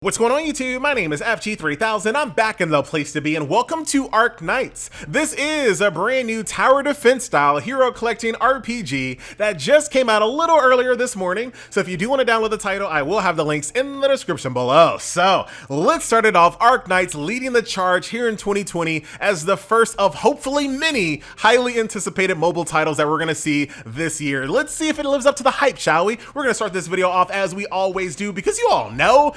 What's going on YouTube? My name is FG3000. I'm back in the place to be and welcome to Arknights. This is a brand new tower defense style hero collecting RPG that just came out a little earlier this morning. So if you do want to download the title, I will have the links in the description below. So let's start it off. Arknights leading the charge here in 2020 as the first of hopefully many highly anticipated mobile titles that we're going to see this year. Let's see if it lives up to the hype, shall we? We're going to start this video off as we always do because you all know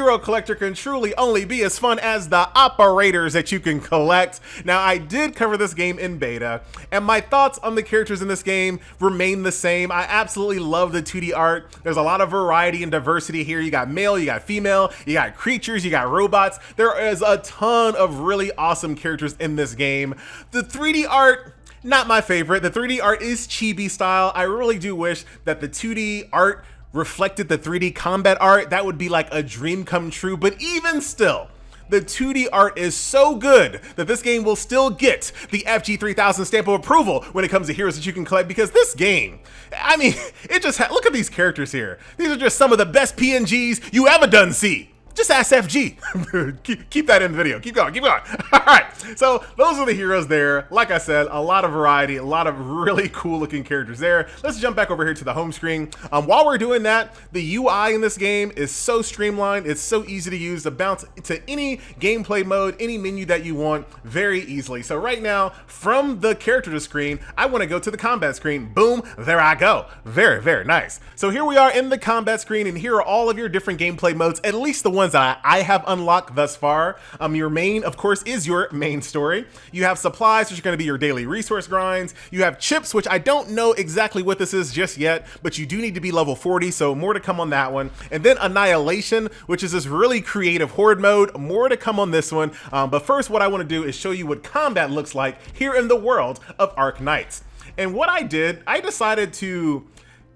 Hero Collector can truly only be as fun as the operators that you can collect. Now, I did cover this game in beta, and my thoughts on the characters in this game remain the same. I absolutely love the 2D art. There's a lot of variety and diversity here. You got male, you got female, you got creatures, you got robots. There is a ton of really awesome characters in this game. The 3D art, not my favorite. The 3D art is chibi style. I really do wish that the 2D art reflected the 3D combat art. That would be like a dream come true, but even still, the 2D art is so good that this game will still get the FG3000 stamp of approval when it comes to heroes that you can collect, because this game, I mean, it just, look at these characters here. These are just some of the best PNGs you ever done see. Just ask FG. keep that in the video. Keep going, keep going. All right, so those are the heroes there. Like I said, a lot of variety, a lot of really cool looking characters there. Let's jump back over here to the home screen. While we're doing that, the UI in this game is so streamlined. It's so easy to use, to bounce to any gameplay mode, any menu that you want very easily. So right now, from the character screen, I want to go to the combat screen. Boom, there I go. Very, very nice. So here we are in the combat screen, and here are all of your different gameplay modes, at least the ones that I have unlocked thus far. Your main, of course, is your main story. You have supplies, which are going to be your daily resource grinds. You have chips, which I don't know exactly what this is just yet, but you do need to be level 40, so more to come on that one. And then Annihilation, which is this really creative horde mode. More to come on this one. But first, what I want to do is show you what combat looks like here in the world of Arknights. And what I did, I decided to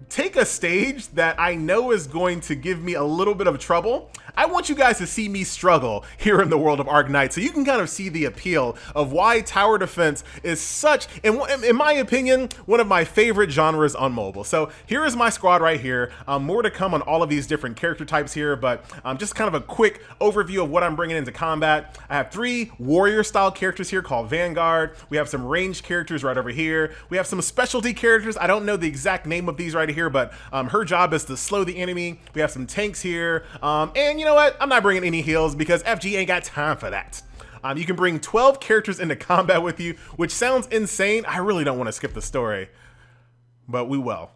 take a stage that I know is going to give me a little bit of trouble. I want you guys to see me struggle here in the world of Arknights, so you can kind of see the appeal of why tower defense is such, in my opinion, one of my favorite genres on mobile. So here is my squad right here. More to come on all of these different character types here, but just kind of a quick overview of what I'm bringing into combat. I have 3 warrior style characters here called Vanguard. We have some ranged characters right over here. We have some specialty characters. I don't know the exact name of these right here, but her job is to slow the enemy. We have some tanks here, and you know what? I'm not bringing any heals because FG ain't got time for that. You can bring 12 characters into combat with you, which sounds insane. I really don't want to skip the story, but we will.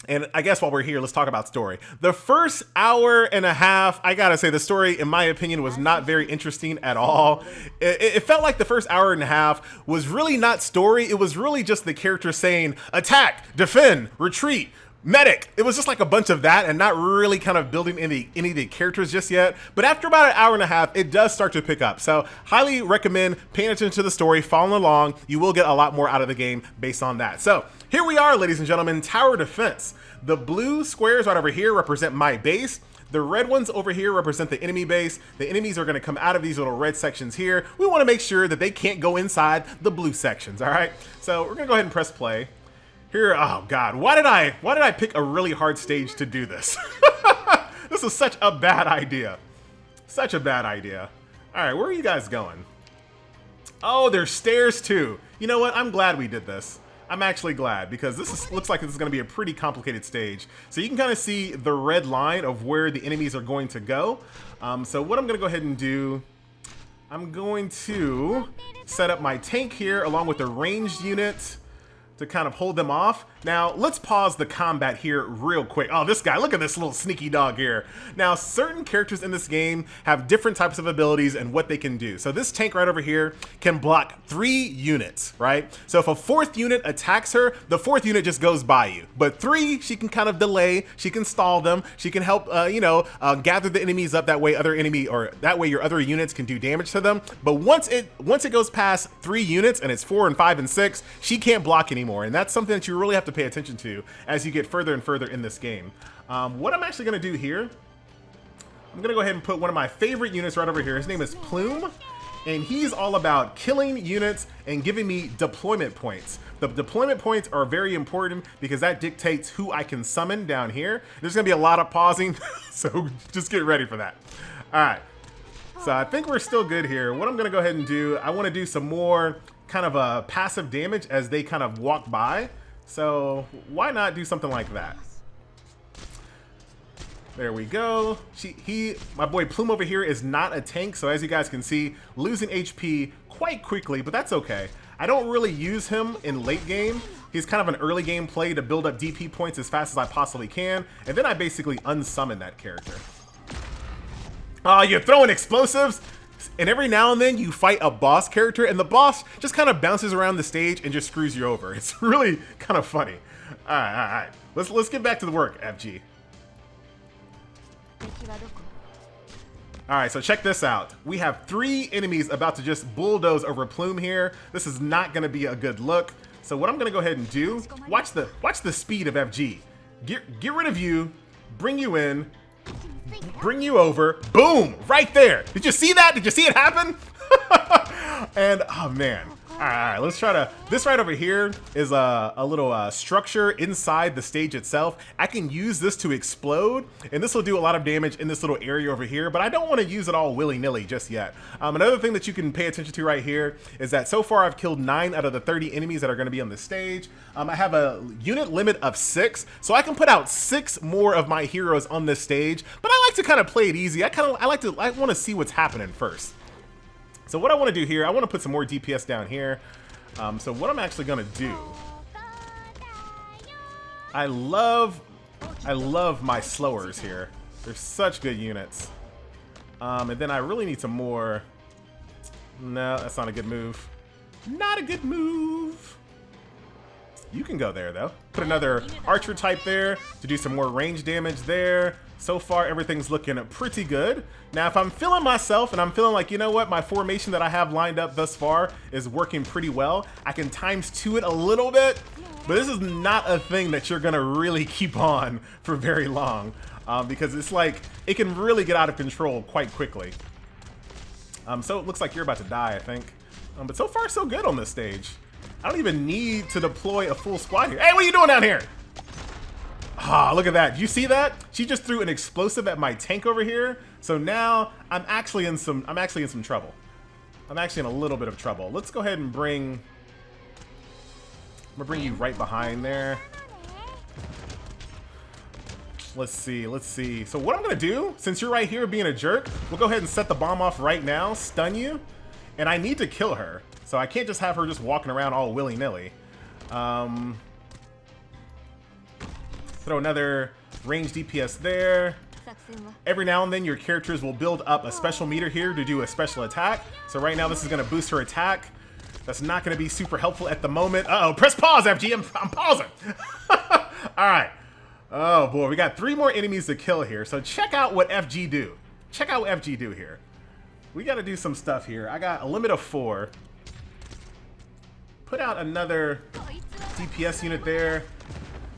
And I guess while we're here, let's talk about story. The first hour and a half, I gotta say, the story, in my opinion, was not very interesting at all. It felt like the first hour and a half was really not story. It was really just the characters saying, attack, defend, retreat, medic. It was just like a bunch of that and not really kind of building any of the characters just yet. But after about an hour and a half, it does start to pick up. So highly recommend paying attention to the story, following along. You will get a lot more out of the game based on that. So here we are, ladies and gentlemen, tower defense. The blue squares right over here represent my base. The red ones over here represent the enemy base. The enemies are going to come out of these little red sections here. We want to make sure that they can't go inside the blue sections. All right. So we're going to go ahead and press play. Here, oh God, why did I pick a really hard stage to do this? This is such a bad idea. Such a bad idea. All right, where are you guys going? Oh, there's stairs too. You know what? I'm glad we did this. I'm actually glad, because looks like this is going to be a pretty complicated stage. So you can kind of see the red line of where the enemies are going to go. So what I'm going to go ahead and do, I'm going to set up my tank here along with the ranged unit to kind of hold them off. Now, let's pause the combat here real quick. Oh, this guy, look at this little sneaky dog here. Now, certain characters in this game have different types of abilities and what they can do. So this tank right over here can block 3 units, right? So if a 4th unit attacks her, the 4th unit just goes by you. But 3, she can kind of delay, she can stall them, she can help, gather the enemies up, that way your other units can do damage to them. But once it goes past 3 units and it's 4 and 5 and 6, she can't block anymore. And that's something that you really have to pay attention to as you get further and further in this game. What I'm actually going to do here, I'm going to go ahead and put one of my favorite units right over here. His name is Plume. and he's all about killing units and giving me deployment points. The deployment points are very important because that dictates who I can summon down here. There's gonna be a lot of pausing, so just get ready for that. All right, so I think we're still good here. What I'm gonna go ahead and do, I wanna do some more kind of a passive damage as they kind of walk by. So why not do something like that? There we go. My boy Plume over here is not a tank, so as you guys can see, losing HP quite quickly, but that's okay. I don't really use him in late game. He's kind of an early game play to build up DP points as fast as I possibly can, and then I basically unsummon that character. Oh, you're throwing explosives? And every now and then you fight a boss character, and the boss just kind of bounces around the stage and just screws you over. It's really kind of funny. All right. Let's get back to the work, FG. All right, so check this out. We have 3 enemies about to just bulldoze over Plume here. This is not going to be a good look. So what I'm going to go ahead and do, watch the speed of FG. Get rid of you, bring you in, bring you over, boom, right there. Did you see that? Did you see it happen? And oh man. All right, let's try to, this right over here is a little structure inside the stage itself. I can use this to explode, and this will do a lot of damage in this little area over here, but I don't want to use it all willy-nilly just yet. Another thing that you can pay attention to right here is that so far I've killed 9 out of the 30 enemies that are going to be on the stage. I have a unit limit of 6, so I can put out 6 more of my heroes on this stage, but I like to kind of play it easy. I want to see what's happening first. So what I want to do here, I want to put some more DPS down here. So what I'm actually going to do, I love my slowers here. They're such good units. And then I really need some more. No, that's not a good move. Not a good move. You can go there though. Put another archer type there to do some more range damage there. So far, everything's looking pretty good. Now, if I'm feeling myself and I'm feeling like, you know what, my formation that I have lined up thus far is working pretty well, I can ×2 it a little bit, but this is not a thing that you're gonna really keep on for very long because it's like, it can really get out of control quite quickly. So it looks like you're about to die, I think. But so far, so good on this stage. I don't even need to deploy a full squad here. Hey, what are you doing down here? Ah, look at that. You see that? She just threw an explosive at my tank over here. So now I'm actually in some trouble. I'm actually in a little bit of trouble. Let's go ahead and I'm gonna bring you right behind there. Let's see. So what I'm gonna do, since you're right here being a jerk, we'll go ahead and set the bomb off right now, stun you, and I need to kill her. So I can't just have her just walking around all willy-nilly. Throw another range DPS there. Every now and then your characters will build up a special meter here to do a special attack. So right now this is gonna boost her attack. That's not gonna be super helpful at the moment. Uh-oh, press pause, FG, I'm pausing. All right. Oh boy, we got 3 more enemies to kill here. So check out what FG do. Check out what FG do here. We gotta do some stuff here. I got a limit of 4. Put out another DPS unit there.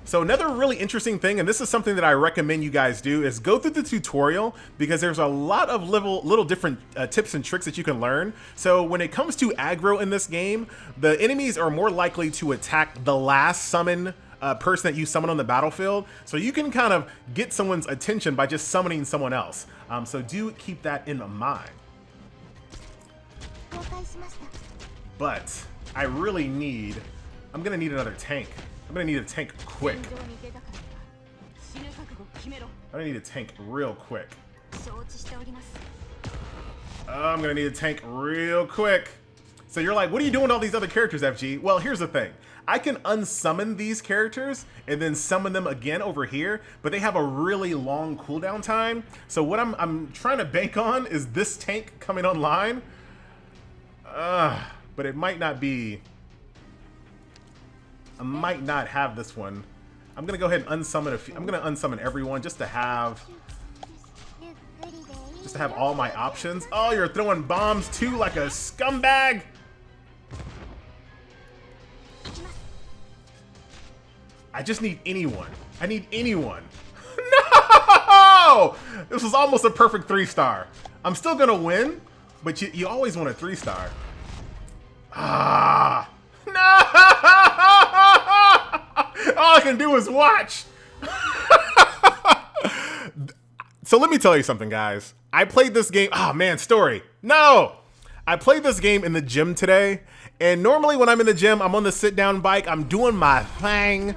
So another really interesting thing, and this is something that I recommend you guys do, is go through the tutorial because there's a lot of little different tips and tricks that you can learn. So when it comes to aggro in this game, the enemies are more likely to attack the last summon person that you summon on the battlefield. So you can kind of get someone's attention by just summoning someone else. So do keep that in mind. But I really need, I'm gonna need another tank. I'm gonna need a tank quick. I'm gonna need a tank real quick. I'm gonna need a tank real quick. So you're like, what are you doing with all these other characters, FG? Well, here's the thing. I can unsummon these characters and then summon them again over here, but they have a really long cooldown time. So what I'm trying to bank on is this tank coming online. But it might not be. I might not have this one. I'm gonna go ahead and unsummon a few. I'm gonna unsummon everyone just to have all my options. Oh, you're throwing bombs too like a scumbag. I just need anyone. I need anyone. No! This was almost a perfect 3-star. I'm still gonna win, but you always want a 3-star. Ah, no! All I can do is watch. So let me tell you something, guys. I played this game. Oh man, story. No, I played this game in the gym today. And normally when I'm in the gym, I'm on the sit down bike. I'm doing my thing.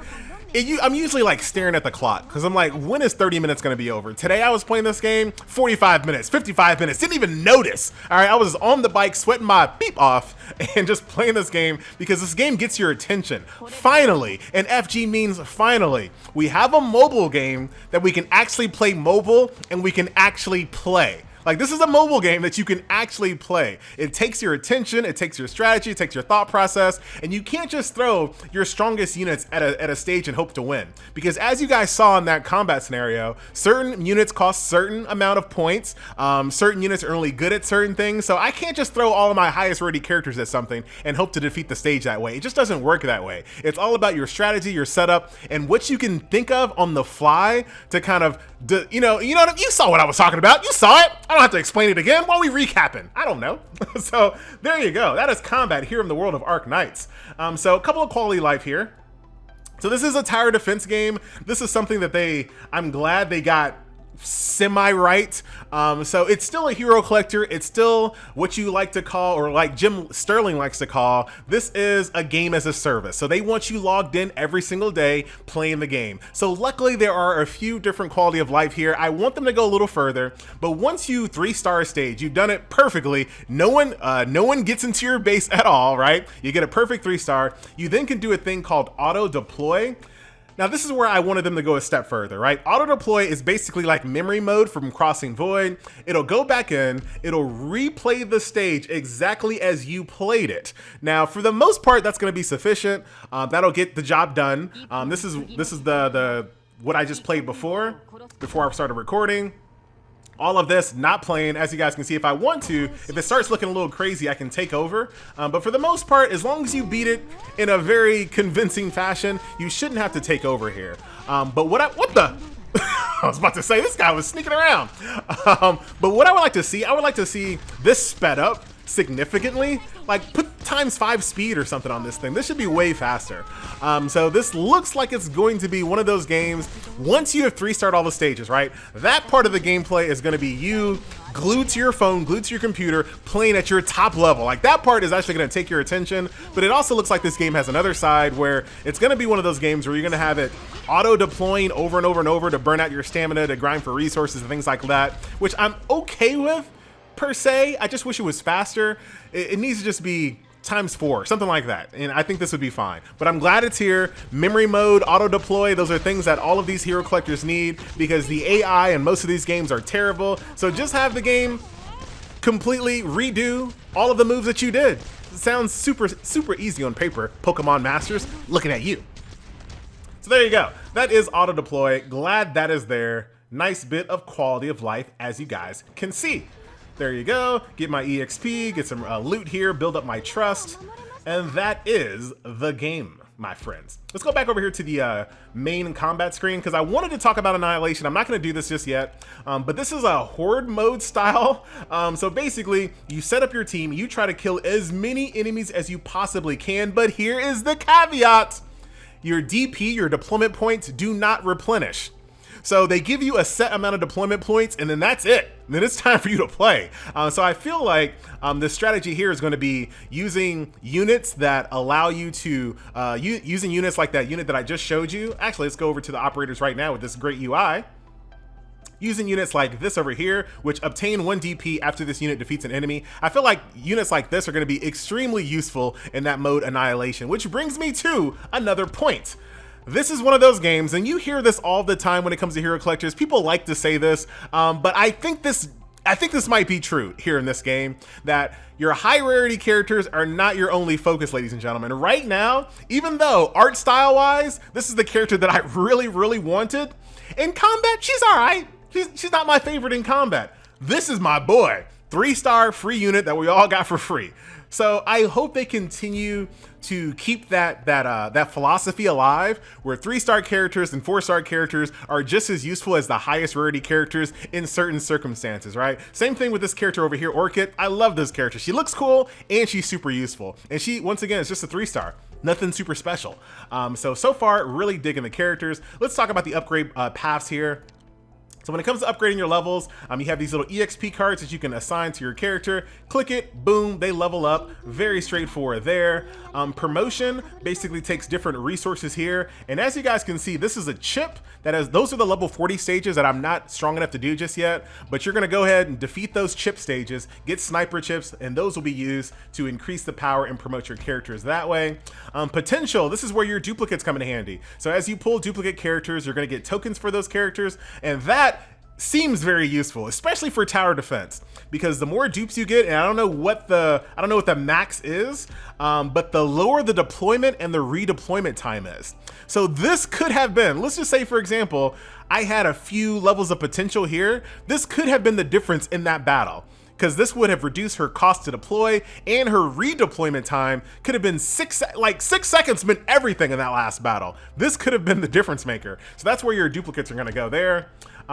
I'm usually like staring at the clock because I'm like, when is 30 minutes going to be over? Today I was playing this game 45 minutes, 55 minutes, didn't even notice. All right, I was on the bike sweating my beep off and just playing this game because this game gets your attention. Finally, and FG means finally, we have a mobile game that we can actually play mobile and we can actually play. Like, this is a mobile game that you can actually play. It takes your attention, it takes your strategy, it takes your thought process, and you can't just throw your strongest units at a stage and hope to win. Because as you guys saw in that combat scenario, certain units cost certain amount of points, certain units are only good at certain things, so I can't just throw all of my highest rated characters at something and hope to defeat the stage that way. It just doesn't work that way. It's all about your strategy, your setup, and what you can think of on the fly to kind of, you saw what I was talking about. You saw it. I don't have to explain it again. While we recapping, I don't know. So there you go. That is combat here in the world of Arknights. So a couple of quality life here. So this is a tower defense game. This is something that I'm glad they got semi-right. So it's still a hero collector. It's still what you like to call, or like Jim Sterling likes to call, this is a game as a service. So they want you logged in every single day playing the game. So luckily there are a few different quality of life here. I want them to go a little further, but once you 3-star stage, you've done it perfectly. No one gets into your base at all, right? You get a perfect 3-star. You then can do a thing called auto deploy. Now this is where I wanted them to go a step further, right? Auto deploy is basically like memory mode from Crossing Void. It'll go back in, it'll replay the stage exactly as you played it. Now for the most part, that's gonna be sufficient. That'll get the job done. This is the what I just played before I started recording. All of this not playing, as you guys can see. If I want to, if it starts looking a little crazy, I can take over. But for the most part, as long as you beat it in a very convincing fashion, you shouldn't have to take over here. But what the? I was about to say, this guy was sneaking around. But what I would like to see this sped up significantly. Like, put ×5 speed or something on this thing. This should be way faster. So this looks like it's going to be one of those games, once you have 3-starred all the stages, right? That part of the gameplay is going to be you glued to your phone, glued to your computer, playing at your top level. Like, that part is actually going to take your attention, but it also looks like this game has another side where it's going to be one of those games where you're going to have it auto deploying over and over and over to burn out your stamina, to grind for resources and things like that, which I'm okay with. Per se, I just wish it was faster. It needs to just be ×4, something like that, and I think this would be fine. But I'm glad it's here. Memory mode, auto deploy, those are things that all of these hero collectors need because the AI in most of these games are terrible. So just have the game completely redo all of the moves that you did. It sounds super easy on paper. Pokemon Masters, looking at you. So there you go. That is auto deploy. Glad that is there. Nice bit of quality of life, as you guys can see. There you go, get my EXP, get some loot here, build up my trust, and that is the game, my friends. Let's go back over here to the main combat screen, because I wanted to talk about Annihilation. I'm not going to do this just yet, but this is a horde mode style. So basically, you set up your team, you try to kill as many enemies as you possibly can, but here is the caveat. Your DP, your deployment points, do not replenish. So they give you a set amount of deployment points, and then that's it. Then it's time for you to play. So I feel like the strategy here is going to be using units that allow you to, using units like that unit that I just showed you. Actually, let's go over to the operators right now with this great UI. Using units like this over here, which obtain 1 DP after this unit defeats an enemy. I feel like units like this are going to be extremely useful in that mode Annihilation, which brings me to another point. This is one of those games, and you hear this all the time when it comes to hero collectors. People like to say this, but I think this might be true here in this game, that your high rarity characters are not your only focus, ladies and gentlemen. Right now, even though art style wise, this is the character that I really wanted, in combat, she's all right. She's not my favorite in combat. This is my boy. 3-star free unit that we all got for free. So I hope they continue to keep that philosophy alive, where 3-star characters and 4-star characters are just as useful as the highest rarity characters in certain circumstances, right? Same thing with this character over here, Orchid. I love this character. She looks cool and she's super useful. And she, once again, is just a 3-star. Nothing super special. So far, really digging the characters. Let's talk about the upgrade paths here. So when it comes to upgrading your levels, you have these little EXP cards that you can assign to your character. Click it, boom, they level up. Very straightforward there. Promotion basically takes different resources here. And as you guys can see, this is a chip that has, those are the level 40 stages that I'm not strong enough to do just yet, but you're gonna go ahead and defeat those chip stages, get sniper chips, and those will be used to increase the power and promote your characters that way. Potential, this is where your duplicates come in handy. So as you pull duplicate characters, you're gonna get tokens for those characters, and that seems very useful, especially for tower defense, because the more dupes you get, and I don't know what the max is, but the lower the deployment and the redeployment time is. So this could have been, let's just say for example, I had a few levels of potential here. This could have been the difference in that battle, because this would have reduced her cost to deploy, and her redeployment time could have been 6 seconds meant everything in that last battle. This could have been the difference maker. So that's where your duplicates are gonna go there.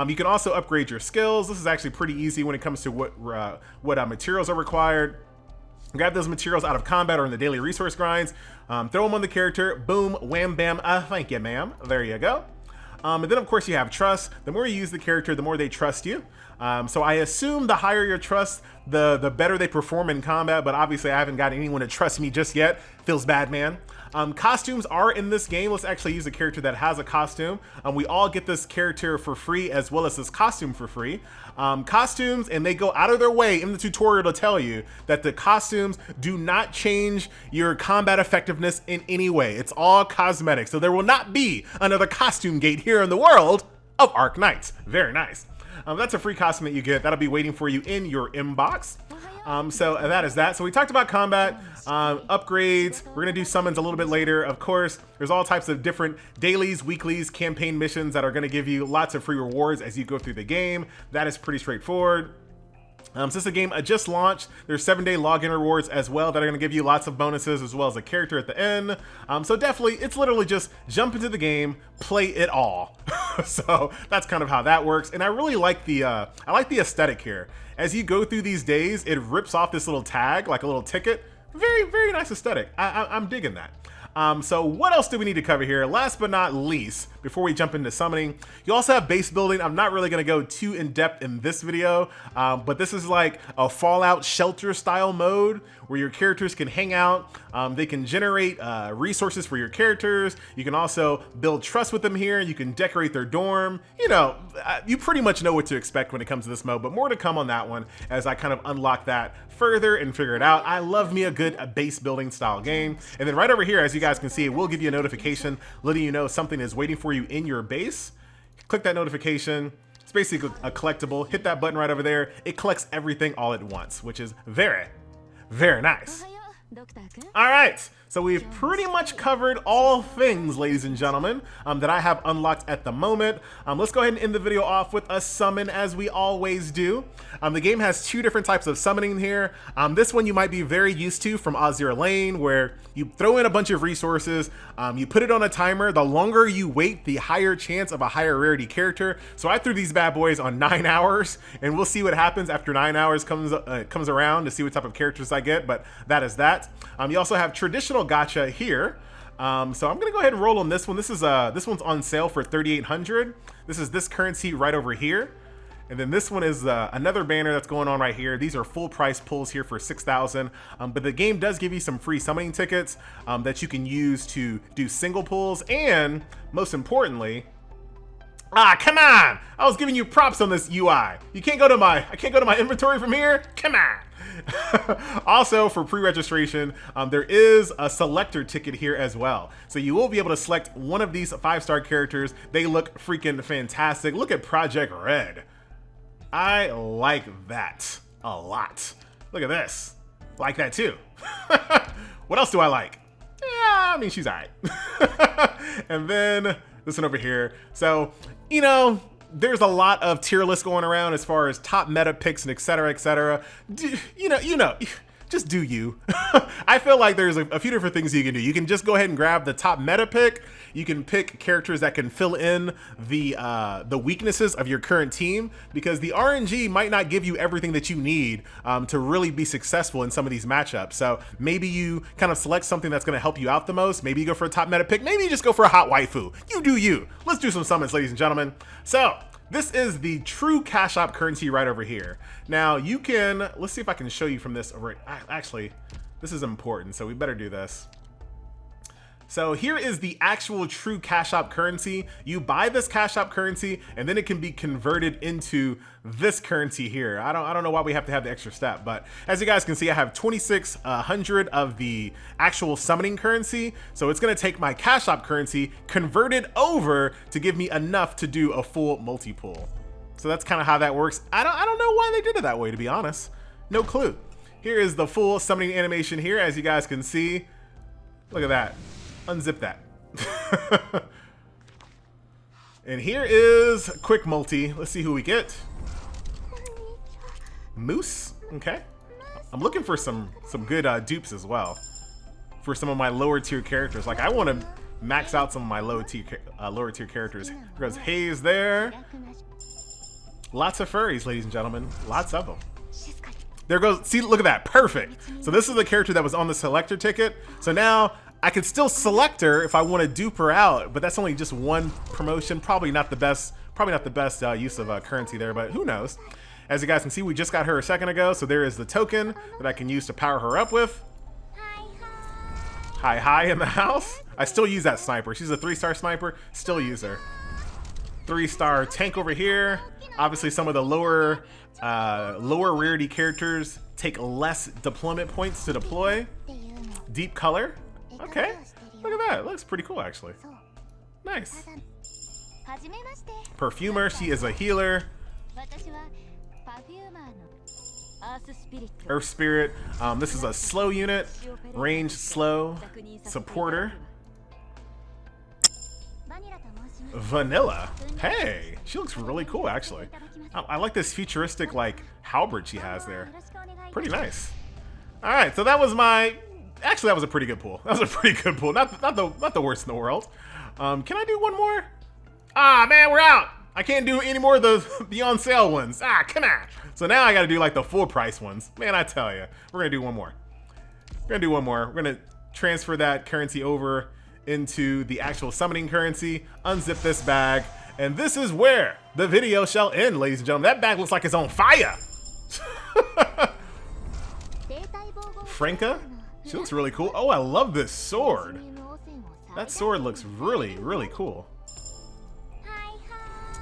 You can also upgrade your skills. This is actually pretty easy when it comes to what materials are required. Grab those materials out of combat or in the daily resource grinds, throw them on the character, boom, wham, bam, thank you, ma'am. There you go. And then of course you have trust. The more you use the character, the more they trust you. So I assume the higher your trust, the better they perform in combat, but obviously I haven't got anyone to trust me just yet. Feels bad, man. Costumes are in this game. Let's actually use a character that has a costume. We all get this character for free as well as this costume for free. Costumes, and they go out of their way in the tutorial to tell you that the costumes do not change your combat effectiveness in any way. It's all cosmetic. So there will not be another costume gate here in the world of Arknights. Very nice. That's a free costume that you get. That'll be waiting for you in your inbox. So that is that. So we talked about combat, upgrades. We're gonna do summons a little bit later. Of course, there's all types of different dailies, weeklies, campaign missions that are gonna give you lots of free rewards as you go through the game. That is pretty straightforward. Since the game just launched, there's 7-day login rewards as well that are going to give you lots of bonuses as well as a character at the end. So definitely, it's literally just jump into the game, play it all. So that's kind of how that works. And I really like the aesthetic here. As you go through these days, it rips off this little tag, like a little ticket. Very, very nice aesthetic. I'm digging that. So what else do we need to cover here? Last but not least, before we jump into summoning, you also have base building. I'm not really gonna go too in depth in this video, but this is like a Fallout shelter style mode where your characters can hang out. They can generate resources for your characters. You can also build trust with them here. You can decorate their dorm. You know, you pretty much know what to expect when it comes to this mode, but more to come on that one as I kind of unlock that further and figure it out. I love me a good base building style game. And then right over here, as you guys can see, it will give you a notification letting you know something is waiting for you in your base. Click that notification. It's basically a collectible. Hit that button right over there. It collects everything all at once, which is very, very nice. All right, so we've pretty much covered all things, ladies and gentlemen, that I have unlocked at the moment. Let's go ahead and end the video off with a summon as we always do. The game has 2 different types of summoning here. This one you might be very used to from Azure Lane, where you throw in a bunch of resources, you put it on a timer. The longer you wait, the higher chance of a higher rarity character. So I threw these bad boys on 9 hours, and we'll see what happens after 9 hours comes around to see what type of characters I get, but that is that. You also have traditional gacha here. So I'm gonna go ahead and roll on this one. This one's on sale for 3,800. This is this currency right over here. And then this one is another banner that's going on right here. These are full price pulls here for 6,000. But the game does give you some free summoning tickets that you can use to do single pulls. And most importantly, come on! I was giving you props on this UI. I can't go to my inventory from here? Come on! Also, for pre-registration, there is a selector ticket here as well. So you will be able to select one of these 5-star characters. They look freaking fantastic. Look at Project Red. I like that a lot. Look at this. Like that too. What else do I like? Yeah, I mean, she's all right. And then this one over here. So, you know, there's a lot of tier lists going around as far as top meta picks and etc. etc. You know, just do you. I feel like there's a few different things you can do. You can just go ahead and grab the top meta pick. You can pick characters that can fill in the weaknesses of your current team, because the RNG might not give you everything that you need to really be successful in some of these matchups. So maybe you kind of select something that's going to help you out the most. Maybe you go for a top meta pick. Maybe you just go for a hot waifu. You do you. Let's do some summons, ladies and gentlemen. So this is the true cash op currency right over here. Now you can, let's see if I can show you from this. Actually, this is important, so we better do this. So here is the actual true cash op currency. You buy this cash op currency and then it can be converted into this currency here. I don't know why we have to have the extra step, but as you guys can see, I have 2,600 of the actual summoning currency. So it's gonna take my cash op currency, convert it over to give me enough to do a full multi-pull. So that's kind of how that works. I don't know why they did it that way, to be honest. No clue. Here is the full summoning animation here, as you guys can see. Look at that. Unzip that. And here is quick multi. Let's see who we get. Moose. Okay. I'm looking for some good dupes as well for some of my lower tier characters. Like I want to max out some of my lower tier characters. There goes Haze there. Lots of furries, ladies and gentlemen. Lots of them. There goes. See, look at that. Perfect. So this is the character that was on the selector ticket. So now I could still select her if I want to dupe her out, but that's only just one promotion. Probably not the best use of currency there, but who knows? As you guys can see, we just got her a second ago, so there is the token that I can use to power her up with. Hi in the house. I still use that sniper. She's a 3-star sniper. Still use her. 3-star tank over here. Obviously, some of the lower rarity characters take less deployment points to deploy. Deep color. Okay, look at that. It looks pretty cool, actually. Nice. Perfumer, she is a healer. Earth Spirit. This is a slow unit. Range slow. Supporter. Vanilla. Hey, she looks really cool, actually. I like this futuristic, like, halberd she has there. Pretty nice. All right, so that was my... Actually, that was a pretty good pull. That was a pretty good pull. Not the worst in the world. Can I do one more? Ah, man, we're out. I can't do any more of the on sale ones. Ah, come on. So now I got to do like the full price ones. Man, I tell you, we're gonna do one more. We're gonna transfer that currency over into the actual summoning currency. Unzip this bag, and this is where the video shall end, ladies and gentlemen. That bag looks like it's on fire. Franca. She looks really cool. Oh, I love this sword. That sword looks really, really cool.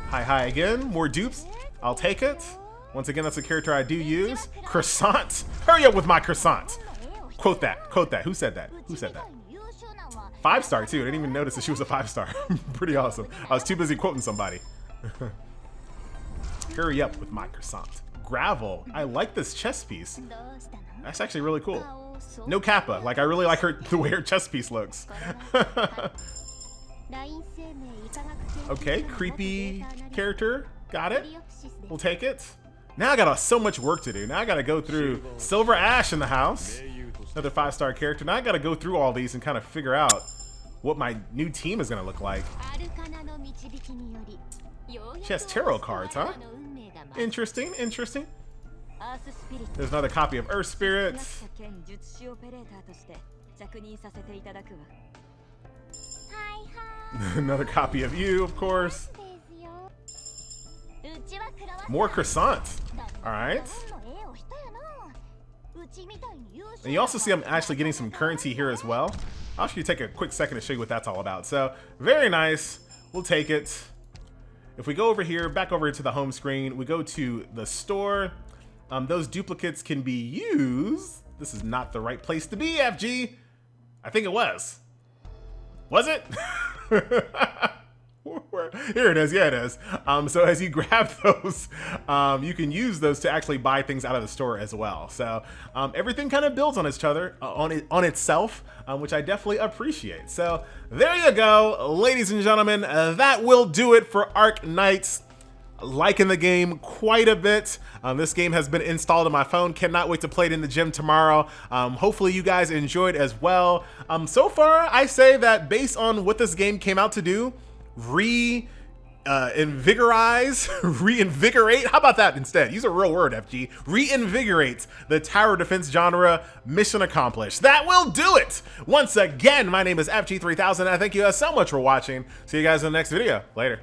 Hi again. More dupes. I'll take it. Once again, that's a character I do use. Croissant. Hurry up with my croissant. Quote that. Quote that. Who said that? Who said that? 5-star too. I didn't even notice that she was a 5-star. Pretty awesome. I was too busy quoting somebody. Hurry up with my croissant. Gravel. I like this chest piece. That's actually really cool. No Kappa. Like, I really like the way her chest piece looks. Okay, creepy character. Got it. We'll take it. Now I got so much work to do. Now I got to go through Silver Ash in the house. Another 5-star character. Now I got to go through all these and kind of figure out what my new team is going to look like. She has tarot cards, huh? Interesting, interesting. There's another copy of Earth Spirit. Another copy of you, of course. More croissants. All right. And you also see I'm actually getting some currency here as well. I'll actually take a quick second to show you what that's all about. So very nice. We'll take it. If we go over here, back over to the home screen, we go to the store. Those duplicates can be used. This is not the right place to be, FG. I think it was. Was it? Here it is. Yeah, it is. So as you grab those, you can use those to actually buy things out of the store as well. So everything kind of builds on each other, on itself, which I definitely appreciate. So there you go, ladies and gentlemen. That will do it for Arknights. liking the game quite a bit. This game has been installed on my phone. Cannot wait to play it in the gym tomorrow. Hopefully you guys enjoyed as well. So far, I say that based on what this game came out to do, reinvigorate, how about that instead? Use a real word, FG. Reinvigorate the tower defense genre. Mission accomplished. That will do it. Once again, my name is FG3000. I thank you guys so much for watching. See you guys in the next video. Later.